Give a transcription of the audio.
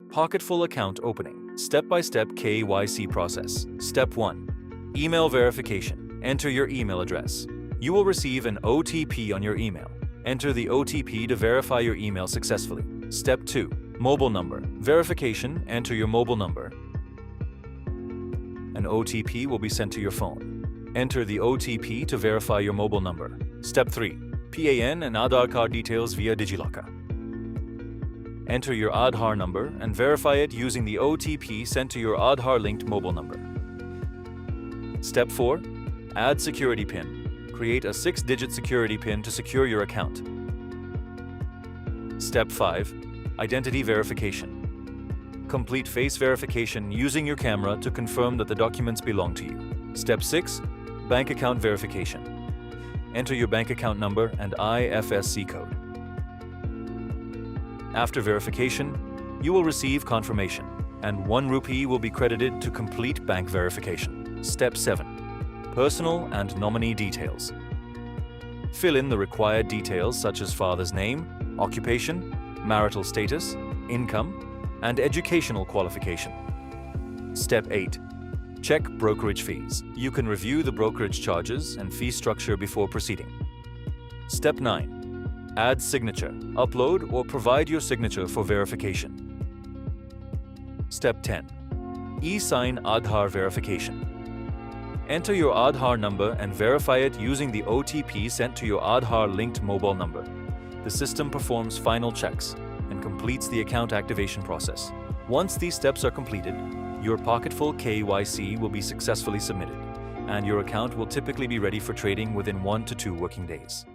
Pocketful account opening. Step-by-step KYC process. Step 1. Email verification. Enter your email address. You will receive an OTP on your email. Enter the OTP to verify your email successfully. Step 2. Mobile number. Verification. Enter your mobile number. An OTP will be sent to your phone. Enter the OTP to verify your mobile number. Step 3. PAN and Aadhaar card details via DigiLocker. Enter your Aadhaar number and verify it using the OTP sent to your Aadhaar-linked mobile number. Step 4. Add security PIN. Create a 6-digit security PIN to secure your account. Step 5. Identity verification. Complete face verification using your camera to confirm that the documents belong to you. Step 6. Bank account verification. Enter your bank account number and IFSC code. After verification, you will receive confirmation, and 1 rupee will be credited to complete bank verification. Step 7. Personal and nominee details. Fill in the required details such as father's name, occupation, marital status, income, and educational qualification. Step 8. Check brokerage fees. You can review the brokerage charges and fee structure before proceeding. Step 9. Add signature. Upload or provide your signature for verification. Step 10. E-sign Aadhaar verification. Enter your Aadhaar number and verify it using the OTP sent to your Aadhaar-linked mobile number. The system performs final checks and completes the account activation process. Once these steps are completed, your Pocketful KYC will be successfully submitted, and your account will typically be ready for trading within 1 to 2 working days.